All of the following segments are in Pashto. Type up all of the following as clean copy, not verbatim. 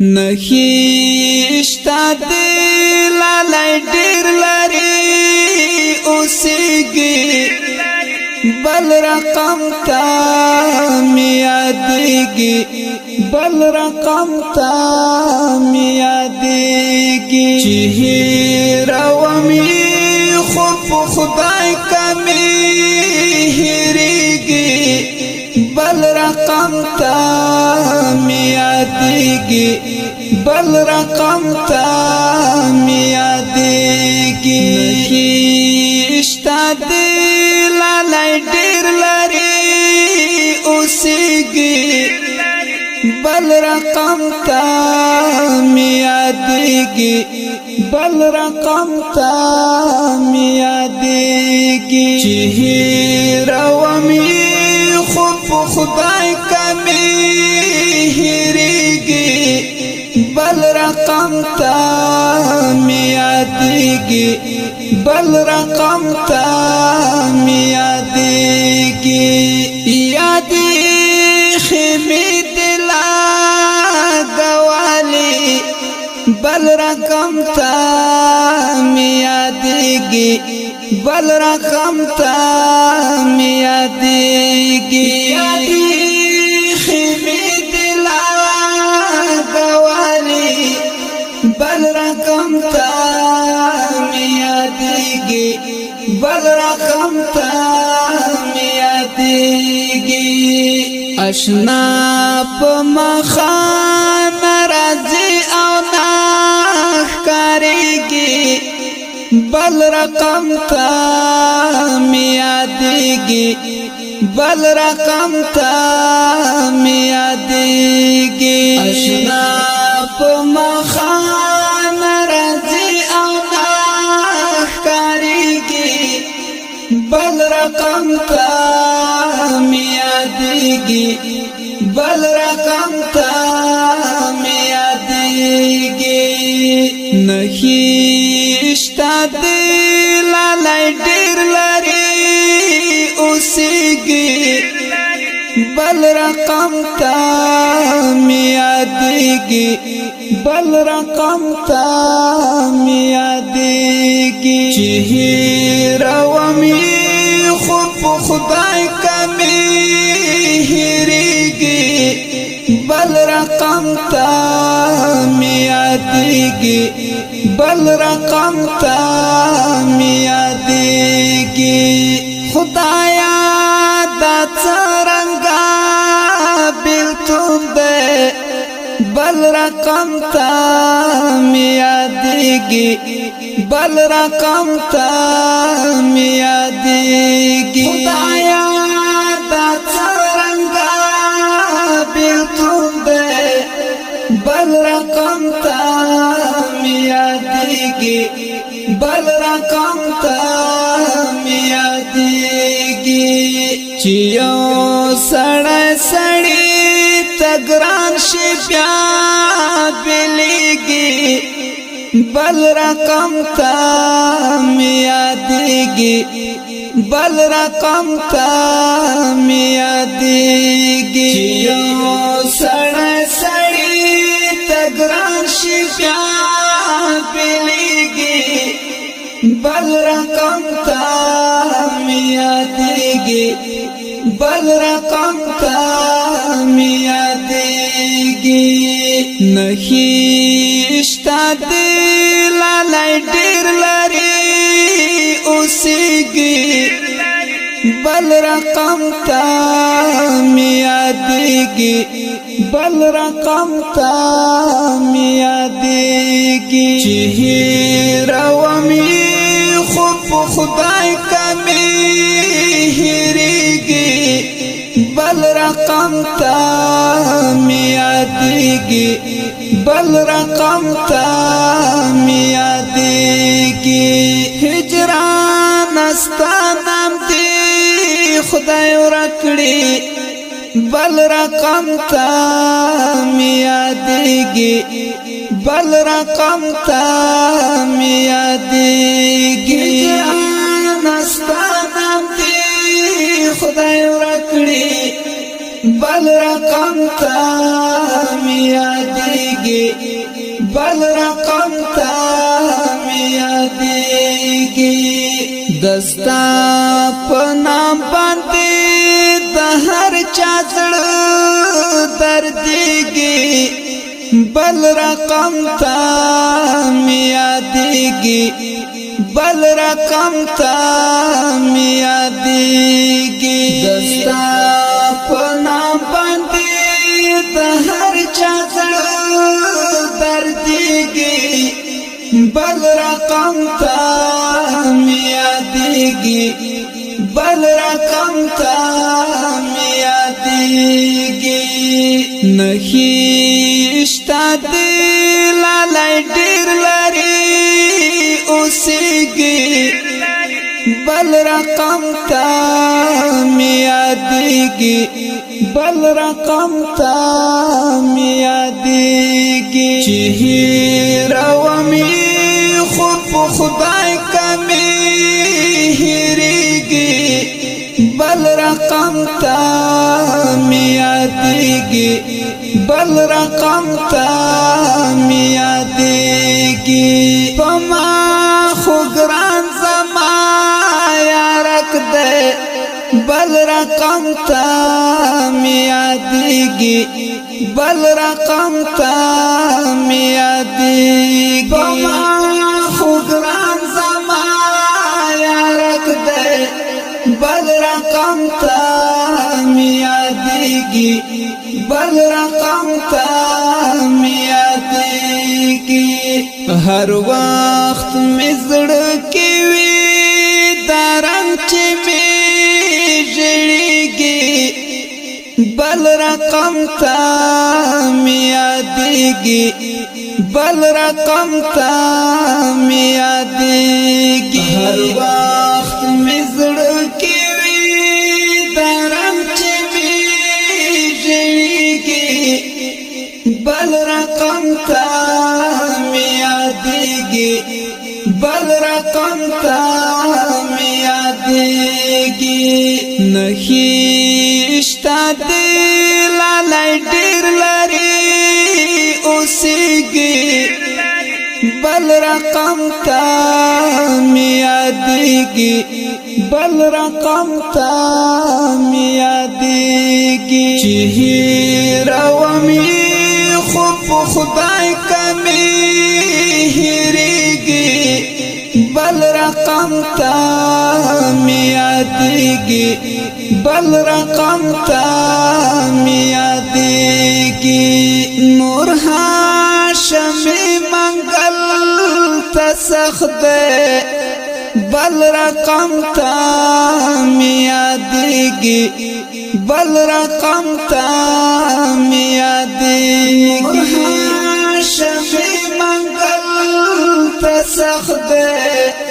نخیشتا دلالای ډیر لري اوسېږي بل رقم تا میادېږي بل رقم تا میادېږي چې هېرومې خو په خدای کمې هېرېږي بل رقم تا میادېږي بل رقم تا میادېږي نخیشتا دلالای ډېر لري اوسېږي بل رقم تا میادېږي بل رقم تا میادېږي چې هېرومې خو په خدای کمې هېرېږي بل رقم تا میادېږي بل رقم تا میادېږي یادې خېمې دلا ګوالې بل رقم تا میادېږي بل رقم تا میادېږي یادې خېمې دلا ګوالې بل رقم تا میادېږي بل رقم تا میادېږي اشنا په مخان راځي او نه ښکارېږي بل رقم تا میادېږي بل رقم تا میادېږي اشنا په مخان راځي او نه ښکارېږي بل رقم تا میادېږي بل رقم تا میادېږي نخیشتا دلالای ډېر لري اوسېږي بل رقم تا میادېږي بل رقم تا میادېږي چې هېرومې خو په خدای کمې هېرېږي بل رقم تا میادېږي بل رقم تا میادېږي خدایا دا څرنګه بیلتون دی بل رقم تا میادېږي بل رقم تا میادېږي خدایا دا څرنګه بیلتون دی بل رقم تا میادېږي بل رقم تا میادېږي چې یو سړی سړی ته ګران شي بیا بېلېږي بل رقم تا میادېږي بل رقم تا میادېږي چې یو سړی سړی ته ګران شي بیا بېلېږي بل رقم تا میادېږي بل رقم تا میادېږي نخیشتا دلالای ډېر لري اوسېږي بل رقم تا میادېږي بل رقم تا میادېږي چې هېرومې خو په خدای کمې هېرېږي بل رقم تا میادېږي بل رقم تا میادېږي هجران ستا نام دې خدای ورکړي بل رقم تا میادېږي بل رقم تا میادېږي هجران ستا نام دې خدای ورکړي بل رقم تا میادېږي یادیږي بل رقم تا می یادیږي دستا په نام باندې د هر چا زړه دردیږي بل رقم تا می یادیږي بل رقم تا می یادیږي دستا په نام باندې د هر چا زړه دردیږي بل رقم تا می یادیږي بل رقم تا می یادیږي نخیشتا دل لای ډیر لري اوسېږي بل رقم تا می یادیږي بل رقم تا می یادیږي چې هیرومې خو په خدای کمې هېرېږي بل رقم تا می یادیږي بل رقم تا می یادیږي په ما خو ګران زما یارک دی بل رقم تا می یادیږي بل رقم تا می یادیږي په ما خو ګران زما یارک دی بل رقم تا می یادیږي بل رقم تا می یادیږي هر وخت می زړه کې وي دا رنګ چې می ژړېږي بل رقم تا می یادیږي بل رقم تا می یادیږي هر وخت می زړه کې وي دا رنګ چې می ژړېږي بل رقم تا می یادیږي بل رقم تا می یادیږي نخیشتا دل لای ډیر لري اوسېږي بل رقم تا می یادیږي بل رقم تا می یادیږي چې هیرومې خو په خدای کمې هېرېږي بل رقم تا می یادیږي بل رقم تا می یادیږي نور هاشم منګل ته سخت دی بل رقم تا می یادیږي بل رقم تا می یادیږي هاشم منګل ته سخت دی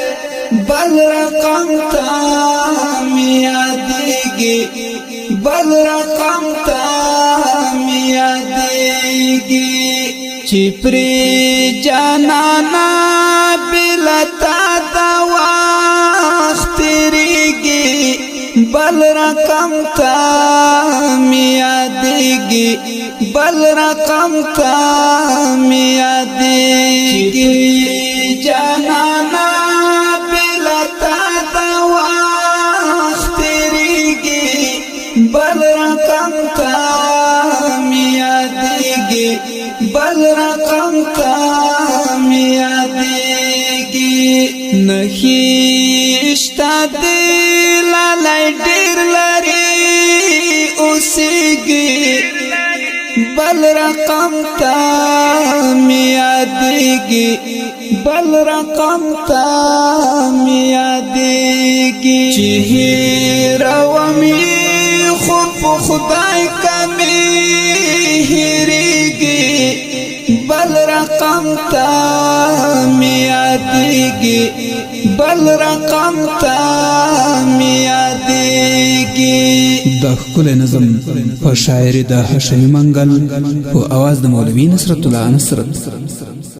بل رقم تا می یادیږي بل رقم تا می یادیږي چې پرې جانانا بلتا دا وخت تېرېږي بل رقم تا می یادیږي بل رقم تا می یادیږي جانانا بل رقم تا می یادیږي بل رقم تا می یادیږي نخیشتا دل لای ډیر لري اوسېږي بل رقم تا می یادیږي بل رقم تا می یادیږي چې هیرومې خو په خدای کمې هېرېږي بل رقم تا می یادیږي بل رقم تا می یادیږي د ښکلی نظم په شاعري د هاشمي منګل په اواز د مولوي نصرت الله نصرت